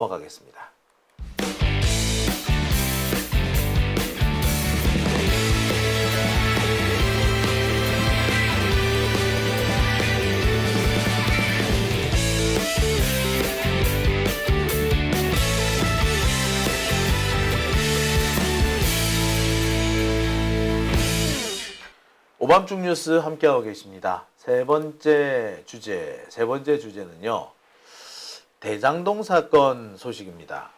넘어가겠습니다. 오밤중 뉴스 함께하고 계십니다. 세 번째 주제는요. 대장동 사건 소식입니다.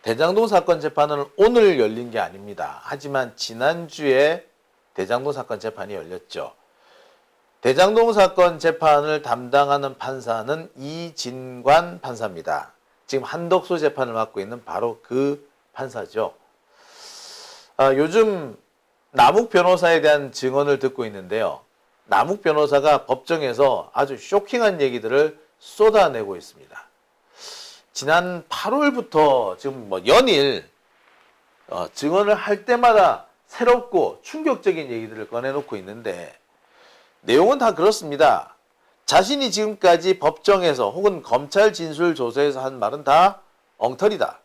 대장동 사건 재판은 오늘 열린 게 아닙니다. 하지만 지난주에 대장동 사건 재판이 열렸죠. 대장동 사건 재판을 담당하는 판사는 이진관 판사입니다. 지금 한덕수 재판을 맡고 있는 바로 그 판사죠. 요즘 남욱 변호사에 대한 증언을 듣고 있는데요. 남욱 변호사가 법정에서 아주 쇼킹한 얘기들을 쏟아내고 있습니다. 지난 8월부터 지금 연일 증언을 할 때마다 새롭고 충격적인 얘기들을 꺼내놓고 있는데 내용은 다 그렇습니다. 자신이 지금까지 법정에서 혹은 검찰 진술조서에서 한 말은 다 엉터리다.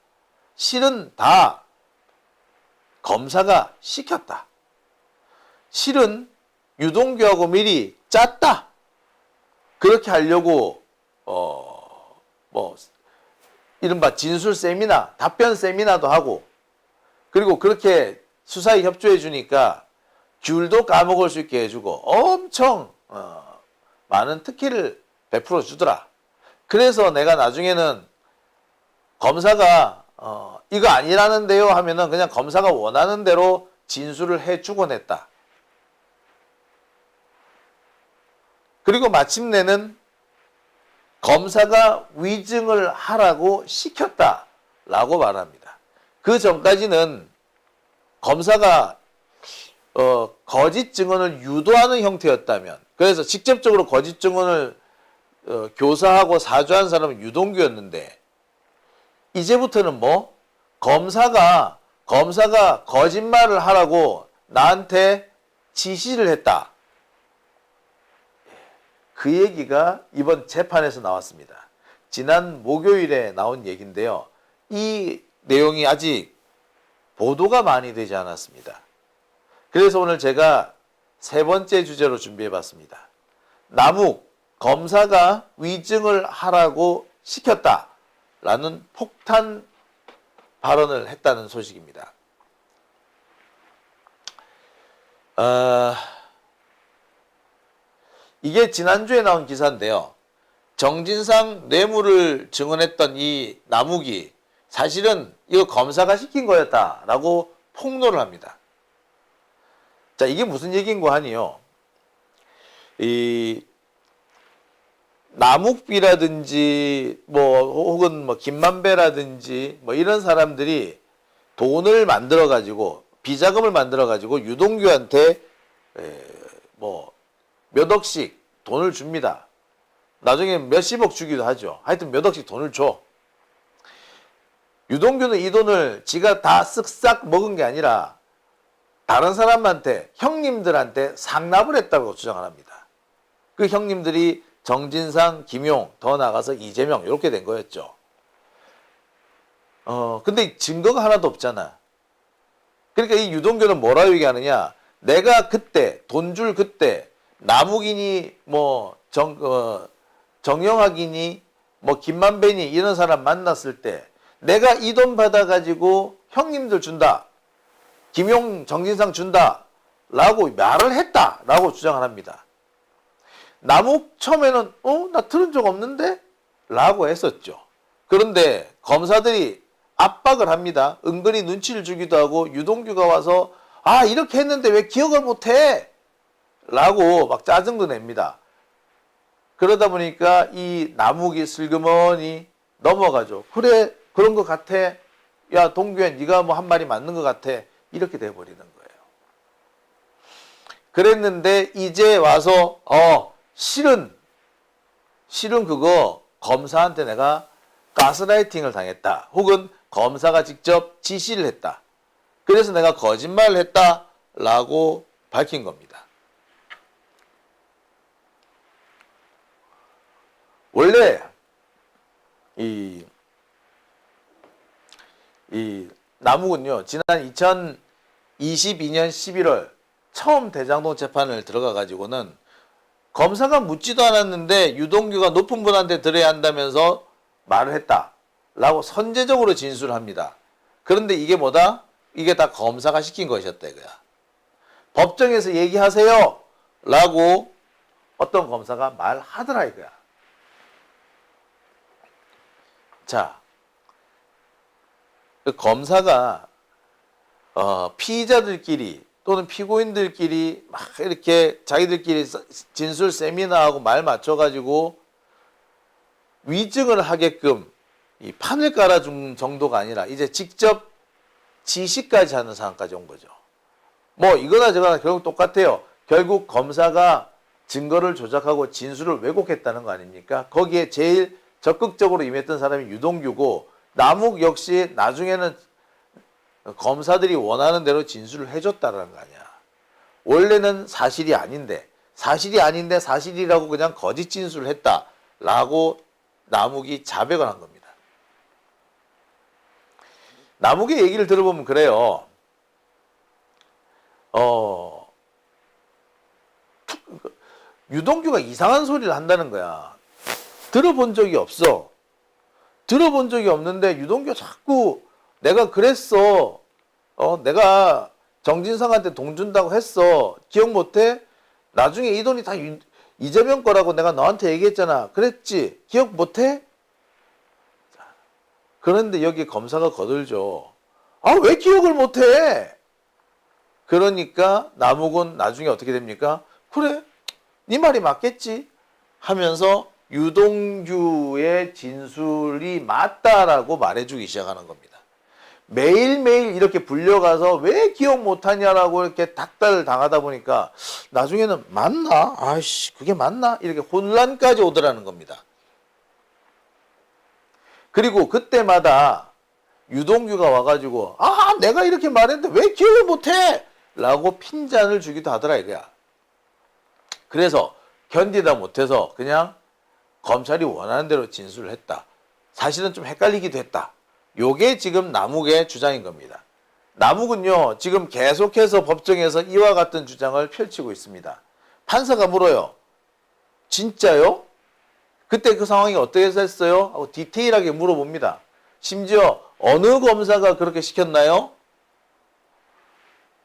실은 다 검사가 시켰다. 실은 유동규하고 미리 짰다. 그렇게 하려고 이른바 진술 세미나, 답변 세미나도 하고 그리고 그렇게 수사에 협조해 주니까 귤도 까먹을 수 있게 해주고 엄청 많은 특혜를 베풀어 주더라. 그래서 내가 나중에는 검사가 이거 아니라는데요 하면은 그냥 검사가 원하는 대로 진술을 해주곤 했다. 그리고 마침내는 검사가 위증을 하라고 시켰다라고 말합니다. 그 전까지는 검사가 거짓 증언을 유도하는 형태였다면, 그래서 직접적으로 거짓 증언을 교사하고 사주한 사람은 유동규였는데 이제부터는 검사가 거짓말을 하라고 나한테 지시를 했다. 그 얘기가 이번 재판에서 나왔습니다. 지난 목요일에 나온 얘기인데요. 이 내용이 아직 보도가 많이 되지 않았습니다. 그래서 오늘 제가 세 번째 주제로 준비해봤습니다. 남욱 검사가 위증을 하라고 시켰다라는 폭탄 발언을 했다는 소식입니다. 이게 지난주에 나온 기사인데요. 정진상 뇌물을 증언했던 이 남욱이 사실은 이거 검사가 시킨 거였다라고 폭로를 합니다. 자, 이게 무슨 얘기인고 하니요. 이 남욱비라든지 혹은 김만배라든지 이런 사람들이 돈을 만들어 가지고 비자금을 만들어 가지고 유동규한테 몇 억씩 돈을 줍니다. 나중에 몇십억 주기도 하죠. 하여튼 몇 억씩 돈을 줘. 유동규는 이 돈을 지가 다 쓱싹 먹은 게 아니라 다른 사람한테, 형님들한테 상납을 했다고 주장을 합니다. 그 형님들이 정진상, 김용, 더 나아가서 이재명 이렇게 된 거였죠. 근데 증거가 하나도 없잖아. 그러니까 이 유동규는 뭐라고 얘기하느냐. 내가 그때, 돈 줄 그때 남욱이니 정영학이니 김만배니 이런 사람 만났을 때 내가 이 돈 받아가지고 형님들 준다. 김용, 정진상 준다. 라고 말을 했다. 라고 주장을 합니다. 남욱 처음에는 나 들은 적 없는데? 라고 했었죠. 그런데 검사들이 압박을 합니다. 은근히 눈치를 주기도 하고 유동규가 와서 이렇게 했는데 왜 기억을 못해? 라고 막 짜증도 냅니다. 그러다 보니까 이 남욱이 슬그머니 넘어가죠. 그래, 그런 것 같아. 야, 동규야, 네가 한 말이 맞는 것 같아. 이렇게 돼버리는 거예요. 그랬는데 이제 와서 실은 그거 검사한테 내가 가스라이팅을 당했다. 혹은 검사가 직접 지시를 했다. 그래서 내가 거짓말을 했다. 라고 밝힌 겁니다. 원래 이 이 남욱은요, 지난 2022년 11월 처음 대장동 재판을 들어가 가지고는 검사가 묻지도 않았는데 유동규가 높은 분한테 들어야 한다면서 말을 했다라고 선제적으로 진술합니다. 그런데 이게 뭐다? 이게 다 검사가 시킨 것이었다 이거야. 법정에서 얘기하세요 라고 어떤 검사가 말하더라 이거야. 자, 그 검사가 피의자들끼리 또는 피고인들끼리 막 이렇게 자기들끼리 진술 세미나하고 말 맞춰가지고 위증을 하게끔 이 판을 깔아준 정도가 아니라 이제 직접 지시까지 하는 상황까지 온 거죠. 뭐 이거나 저거나 결국 똑같아요. 결국 검사가 증거를 조작하고 진술을 왜곡했다는 거 아닙니까? 거기에 제일 적극적으로 임했던 사람이 유동규고 남욱 역시 나중에는 검사들이 원하는 대로 진술을 해줬다는 거 아니야. 원래는 사실이 아닌데 사실이라고 그냥 거짓 진술을 했다라고 남욱이 자백을 한 겁니다. 남욱의 얘기를 들어보면 그래요. 유동규가 이상한 소리를 한다는 거야. 들어본 적이 없어. 들어본 적이 없는데 유동규가 자꾸 내가 그랬어. 내가 정진상한테 돈 준다고 했어. 기억 못해? 나중에 이 돈이 다 이재명 거라고 내가 너한테 얘기했잖아. 그랬지? 기억 못해? 그런데 여기 검사가 거들죠. 아, 왜 기억을 못해? 그러니까 남욱은 나중에 어떻게 됩니까? 그래, 네 말이 맞겠지? 하면서 유동규의 진술이 맞다라고 말해주기 시작하는 겁니다. 매일매일 이렇게 불려가서 왜 기억 못하냐라고 이렇게 닥달을 당하다 보니까 나중에는 맞나? 아이씨, 그게 맞나? 이렇게 혼란까지 오더라는 겁니다. 그리고 그때마다 유동규가 와가지고 내가 이렇게 말했는데 왜 기억을 못해? 라고 핀잔을 주기도 하더라 이거야. 그래서 견디다 못해서 그냥 검찰이 원하는 대로 진술을 했다. 사실은 좀 헷갈리기도 했다. 요게 지금 남욱의 주장인 겁니다. 남욱은요, 지금 계속해서 법정에서 이와 같은 주장을 펼치고 있습니다. 판사가 물어요. 진짜요? 그때 그 상황이 어떻게 됐어요? 하고 디테일하게 물어봅니다. 심지어 어느 검사가 그렇게 시켰나요?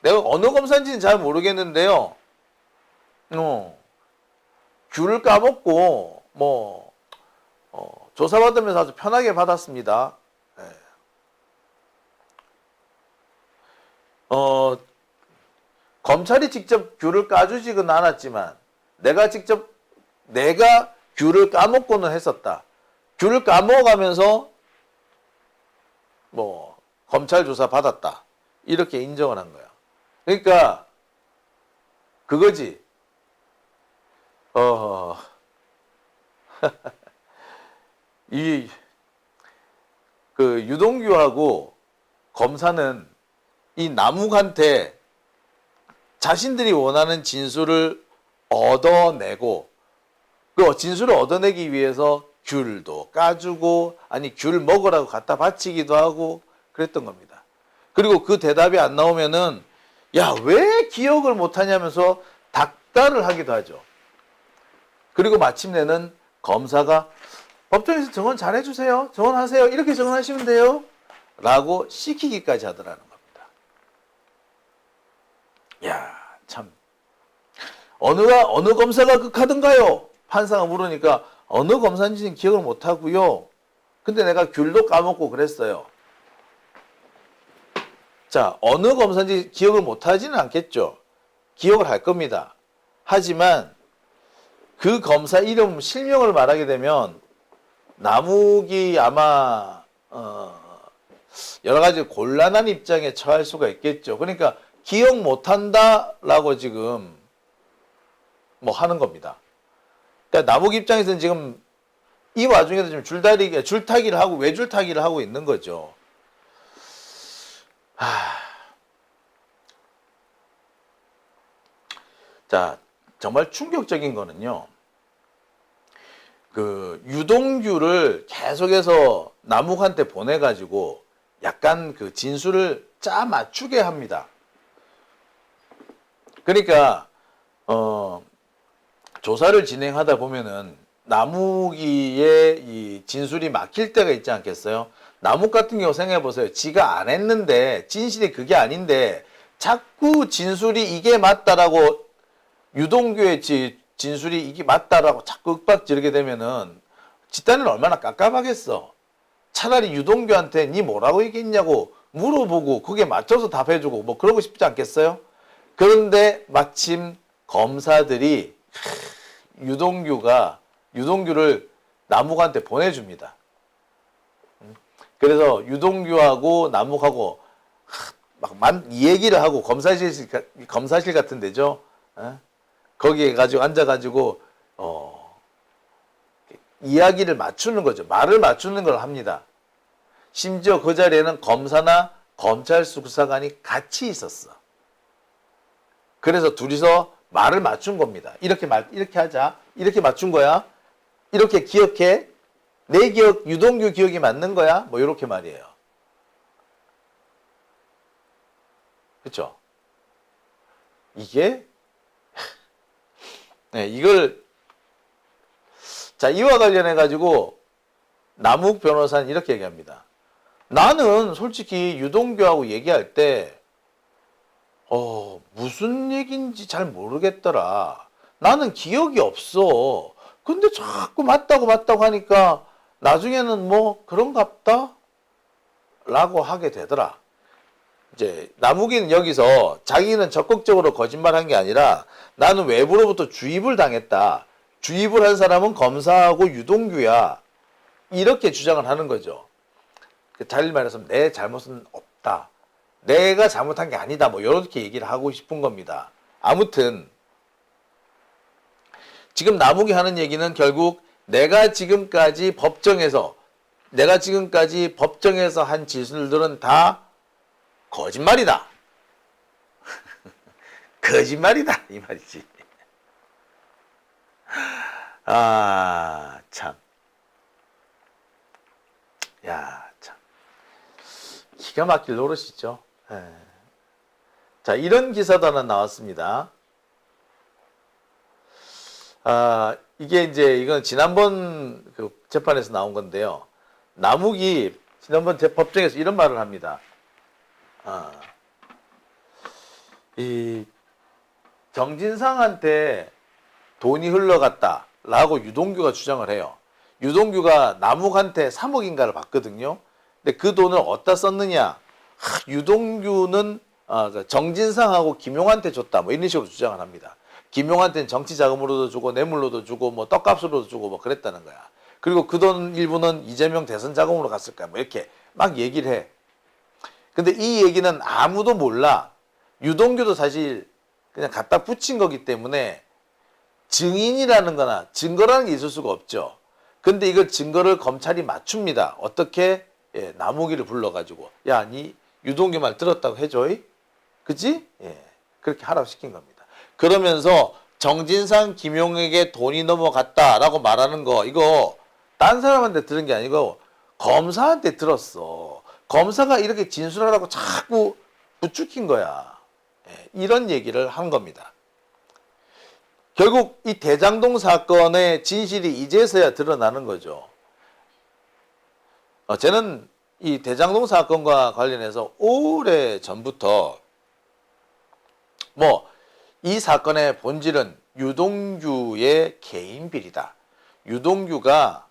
내가 어느 검사인지는 잘 모르겠는데요. 귤을 까먹고 조사받으면서 아주 편하게 받았습니다. 네. 검찰이 직접 귤을 까주지는 않았지만 내가 귤을 까먹고는 했었다. 귤을 까먹어가면서 검찰 조사 받았다. 이렇게 인정을 한 거야. 그러니까 그거지. 그 유동규하고 검사는 이 남욱한테 자신들이 원하는 진술을 얻어내고 그 진술을 얻어내기 위해서 귤도 까주고 아니 귤 먹으라고 갖다 바치기도 하고 그랬던 겁니다. 그리고 그 대답이 안 나오면은 야, 왜 기억을 못하냐면서 닥달을 하기도 하죠. 그리고 마침내는 검사가 법정에서 정원 잘해주세요. 정원하세요. 이렇게 정원하시면 돼요. 라고 시키기까지 하더라는 겁니다. 야, 참. 어느 검사가 극하던가요? 판사가 물으니까 어느 검사인지는 기억을 못하고요. 근데 내가 귤도 까먹고 그랬어요. 자, 어느 검사인지 기억을 못하지는 않겠죠. 기억을 할 겁니다. 하지만 그 검사 이름 실명을 말하게 되면 남욱이 아마 여러 가지 곤란한 입장에 처할 수가 있겠죠. 그러니까 기억 못한다라고 지금 하는 겁니다. 그러니까 남욱 입장에서는 지금 이 와중에도 지금 줄타기를 하고 외줄타기를 하고 있는 거죠. 자, 정말 충격적인 거는요. 그 유동규를 계속해서 남욱한테 보내가지고 약간 그 진술을 짜 맞추게 합니다. 그러니까 조사를 진행하다 보면은 남욱이의 이 진술이 막힐 때가 있지 않겠어요? 남욱 같은 경우 생각해 보세요. 지가 안 했는데 진실이 그게 아닌데 자꾸 진술이 이게 맞다라고 유동규의 진술이 이게 맞다라고 자꾸 윽박 지르게 되면은 집단은 얼마나 깝깝하겠어. 차라리 유동규한테 니 뭐라고 얘기했냐고 물어보고 그게 맞춰서 답해주고 뭐 그러고 싶지 않겠어요? 그런데 마침 검사들이 유동규를 남욱한테 보내줍니다. 그래서 유동규하고 남욱하고 막 이 얘기를 하고 검사실 같은 데죠. 거기에 가지고 앉아가지고 이야기를 맞추는 거죠. 말을 맞추는 걸 합니다. 심지어 그 자리에는 검사나 검찰 수사관이 같이 있었어. 그래서 둘이서 말을 맞춘 겁니다. 이렇게 하자. 이렇게 맞춘 거야. 이렇게 기억해. 내 기억, 유동규 기억이 맞는 거야. 뭐 이렇게 말이에요. 그렇죠? 이게 네, 이걸 자, 이와 관련해 가지고 남욱 변호사는 이렇게 얘기합니다. 나는 솔직히 유동규하고 얘기할 때 무슨 얘기인지 잘 모르겠더라. 나는 기억이 없어. 근데 자꾸 맞다고 하니까 나중에는 뭐 그런갑다? 라고 하게 되더라. 이제 남욱이는 여기서 자기는 적극적으로 거짓말한 게 아니라 나는 외부로부터 주입을 당했다. 주입을 한 사람은 검사하고 유동규야. 이렇게 주장을 하는 거죠. 잘 말해서 내 잘못은 없다. 내가 잘못한 게 아니다. 뭐 이렇게 얘기를 하고 싶은 겁니다. 아무튼 지금 남욱이 하는 얘기는 결국 내가 지금까지 법정에서 한 진술들은 다 거짓말이다. 거짓말이다. 이 말이지. 아, 참. 야, 참. 기가 막힐 노릇이죠. 예. 자, 이런 기사도 하나 나왔습니다. 이건 지난번 그 재판에서 나온 건데요. 남욱이 지난번 법정에서 이런 말을 합니다. 이 정진상한테 돈이 흘러갔다라고 유동규가 주장을 해요. 유동규가 남욱한테 3억인가를 받거든요. 근데 그 돈을 어디다 썼느냐? 유동규는 정진상하고 김용한테 줬다. 뭐 이런 식으로 주장을 합니다. 김용한테는 정치 자금으로도 주고 뇌물로도 주고 뭐 떡값으로도 주고 뭐 그랬다는 거야. 그리고 그 돈 일부는 이재명 대선 자금으로 갔을 거야. 뭐 이렇게 막 얘기를 해. 근데 이 얘기는 아무도 몰라. 유동규도 사실 그냥 갖다 붙인 거기 때문에 증인이라는 거나 증거라는 게 있을 수가 없죠. 근데 이걸 증거를 검찰이 맞춥니다. 어떻게? 예, 남욱이를 불러가지고 야, 니 유동규 말 들었다고 해줘. 그치? 예, 그렇게 하라고 시킨 겁니다. 그러면서 정진상, 김용에게 돈이 넘어갔다라고 말하는 거 이거 딴 사람한테 들은 게 아니고 검사한테 들었어. 검사가 이렇게 진술하라고 자꾸 부추긴 거야. 예, 이런 얘기를 한 겁니다. 결국 이 대장동 사건의 진실이 이제서야 드러나는 거죠. 저는 이 대장동 사건과 관련해서 오래 전부터 이 사건의 본질은 유동규의 개인 비리다. 유동규가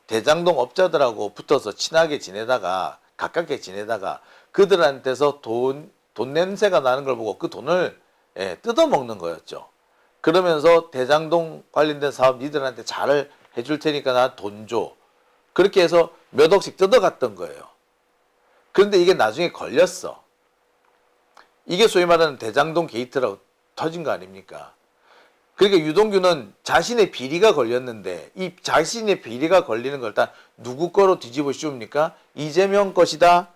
대장동 업자들하고 붙어서 친하게 지내다가 가깝게 지내다가 그들한테서 돈 냄새가 나는 걸 보고 그 돈을 뜯어먹는 거였죠. 그러면서 대장동 관련된 사업 니들한테 잘 해줄 테니까 나 돈 줘. 그렇게 해서 몇 억씩 뜯어갔던 거예요. 그런데 이게 나중에 걸렸어. 이게 소위 말하는 대장동 게이트라고 터진 거 아닙니까? 그러니까 유동규는 자신의 비리가 걸렸는데 이 자신의 비리가 걸리는 걸 일단 누구 거로 뒤집어 씌웁니까? 이재명 것이다,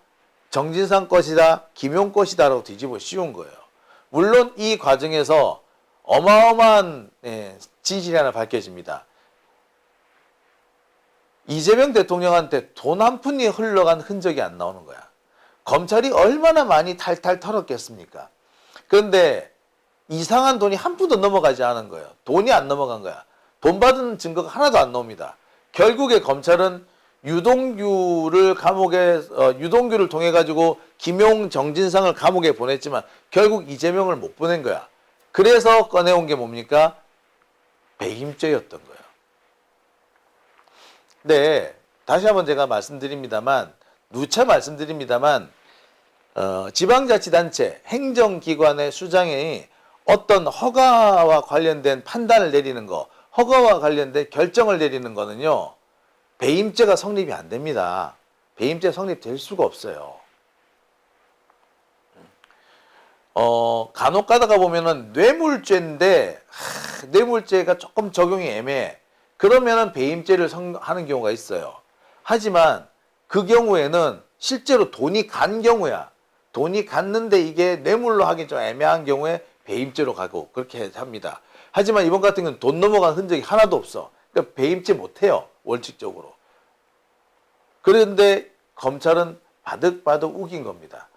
정진상 것이다, 김용 것이다 라고 뒤집어 씌운 거예요. 물론 이 과정에서 어마어마한 진실이 하나 밝혀집니다. 이재명 대통령한테 돈 한 푼이 흘러간 흔적이 안 나오는 거야. 검찰이 얼마나 많이 탈탈 털었겠습니까? 그런데 이상한 돈이 한 푼도 넘어가지 않은 거예요. 돈이 안 넘어간 거야. 돈 받은 증거가 하나도 안 나옵니다. 결국에 검찰은 유동규를 유동규를 통해 가지고 김용, 정진상을 감옥에 보냈지만 결국 이재명을 못 보낸 거야. 그래서 꺼내온 게 뭡니까? 배임죄였던 거예요. 네, 다시 한번 제가 말씀드립니다만, 누차 말씀드립니다만, 지방자치단체, 행정기관의 수장이 어떤 허가와 관련된 판단을 내리는 거, 허가와 관련된 결정을 내리는 거는요, 배임죄가 성립이 안 됩니다. 배임죄 성립될 수가 없어요. 간혹 가다가 보면은 뇌물죄인데, 뇌물죄가 조금 적용이 애매해. 그러면은 배임죄를 하는 경우가 있어요. 하지만 그 경우에는 실제로 돈이 간 경우야. 돈이 갔는데 이게 뇌물로 하기 좀 애매한 경우에 배임죄로 가고 그렇게 합니다. 하지만 이번 같은 경우는 돈 넘어간 흔적이 하나도 없어. 그러니까 배임죄 못해요. 원칙적으로. 그런데 검찰은 바득바득 우긴 겁니다.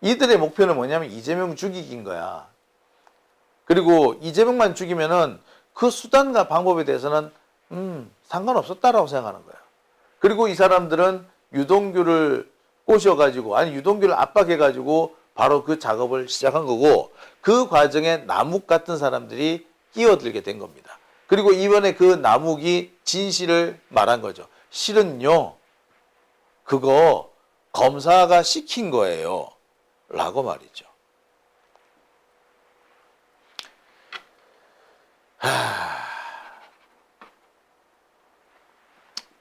이들의 목표는 뭐냐면 이재명 죽이기인 거야. 그리고 이재명만 죽이면은 그 수단과 방법에 대해서는 상관없었다라고 생각하는 거예요. 그리고 이 사람들은 유동규를 꼬셔가지고, 아니 유동규를 압박해가지고 바로 그 작업을 시작한 거고, 그 과정에 남욱 같은 사람들이 끼어들게 된 겁니다. 그리고 이번에 그 남욱이 진실을 말한 거죠. 실은요, 그거 검사가 시킨 거예요 라고 말이죠.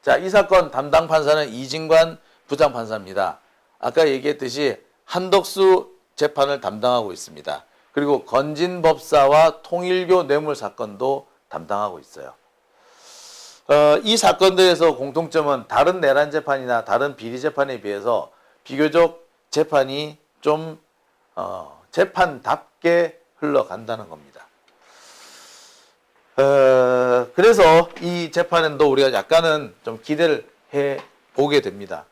자, 이 사건 담당 판사는 이진관 부장판사입니다. 아까 얘기했듯이 한덕수 재판을 담당하고 있습니다. 그리고 건진법사와 통일교 뇌물 사건도 담당하고 있어요. 이 사건들에서 공통점은 다른 내란 재판이나 다른 비리 재판에 비해서 비교적 재판이 좀 재판답게 흘러간다는 겁니다. 그래서 이 재판에도 우리가 약간은 좀 기대를 해 보게 됩니다.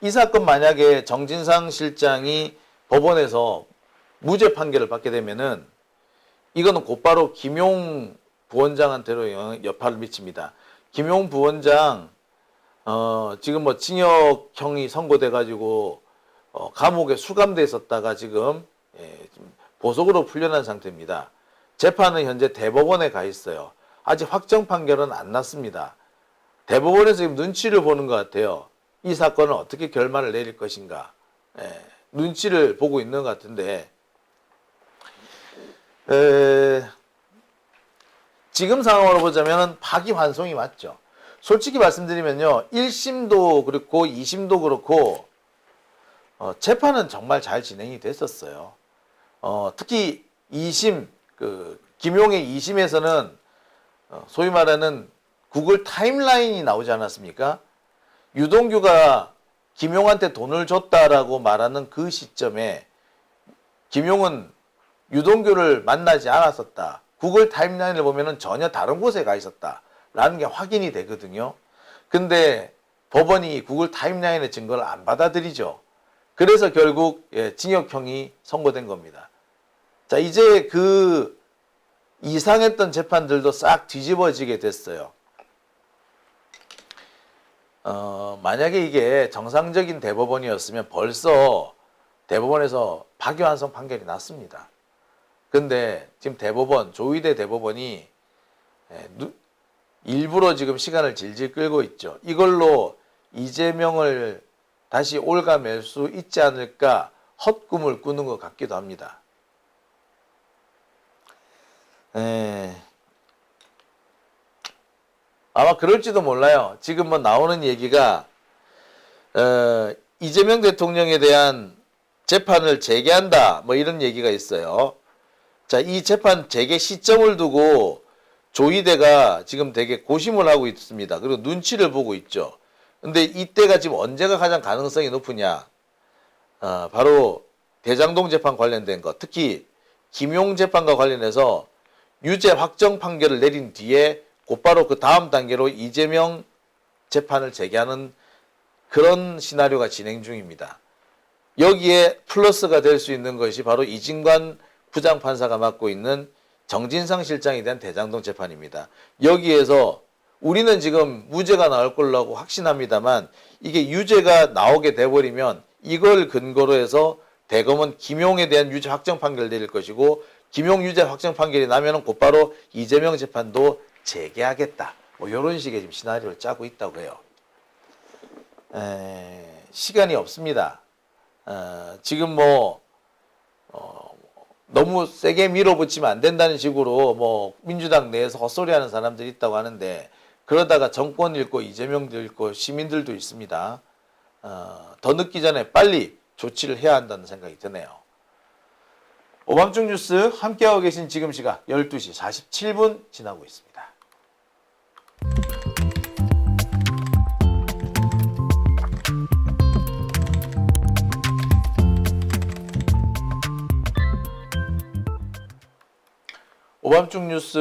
이 사건 만약에 정진상 실장이 법원에서 무죄 판결을 받게 되면은 이거는 곧바로 김용 부원장한테로 여파를 미칩니다. 김용 부원장 지금 뭐 징역형이 선고돼 가지고 감옥에 수감돼 있었다가 지금 보석으로 풀려난 상태입니다. 재판은 현재 대법원에 가 있어요. 아직 확정 판결은 안 났습니다. 대법원에서 지금 눈치를 보는 것 같아요. 이 사건을 어떻게 결말을 내릴 것인가. 눈치를 보고 있는 것 같은데, 지금 상황으로 보자면 파기환송이 맞죠. 솔직히 말씀드리면요, 1심도 그렇고 2심도 그렇고 재판은 정말 잘 진행이 됐었어요. 특히 2심, 김용의 2심에서는 소위 말하는 구글 타임라인이 나오지 않았습니까? 유동규가 김용한테 돈을 줬다라고 말하는 그 시점에 김용은 유동규를 만나지 않았었다. 구글 타임라인을 보면은 전혀 다른 곳에 가 있었다라는 게 확인이 되거든요. 근데 법원이 구글 타임라인의 증거를 안 받아들이죠. 그래서 결국 징역형이 선고된 겁니다. 자, 이제 그 이상했던 재판들도 싹 뒤집어지게 됐어요. 만약에 이게 정상적인 대법원이었으면 벌써 대법원에서 파기환송 판결이 났습니다. 근데 지금 대법원, 조의대 대법원이 일부러 지금 시간을 질질 끌고 있죠. 이걸로 이재명을 다시 올가맬 수 있지 않을까 헛꿈을 꾸는 것 같기도 합니다. 아마 그럴지도 몰라요. 지금 뭐 나오는 얘기가 이재명 대통령에 대한 재판을 재개한다 뭐 이런 얘기가 있어요. 자, 이 재판 재개 시점을 두고 조의대가 지금 되게 고심을 하고 있습니다. 그리고 눈치를 보고 있죠. 근데 이때가 지금 언제가 가장 가능성이 높으냐? 바로 대장동 재판 관련된 것, 특히 김용 재판과 관련해서 유죄 확정 판결을 내린 뒤에 곧바로 그 다음 단계로 이재명 재판을 재개하는 그런 시나리오가 진행 중입니다. 여기에 플러스가 될 수 있는 것이 바로 이진관 부장판사가 맡고 있는 정진상 실장에 대한 대장동 재판입니다. 여기에서 우리는 지금 무죄가 나올 걸로 확신합니다만 이게 유죄가 나오게 돼버리면 이걸 근거로 해서 대검은 김용에 대한 유죄 확정 판결을 내릴 것이고 김용 유죄 확정 판결이 나면 곧바로 이재명 재판도 재개하겠다. 뭐 이런 식의 지금 시나리오를 짜고 있다고 해요. 시간이 없습니다. 지금 뭐 너무 세게 밀어붙이면 안 된다는 식으로 뭐 민주당 내에서 헛소리하는 사람들이 있다고 하는데 그러다가 정권 잃고 이재명도 잃고 시민들도 있습니다. 더 늦기 전에 빨리 조치를 해야 한다는 생각이 드네요. 오밤중 뉴스 함께하고 계신 지금 시각 12시 47분 지나고 있습니다. 오밤중 뉴스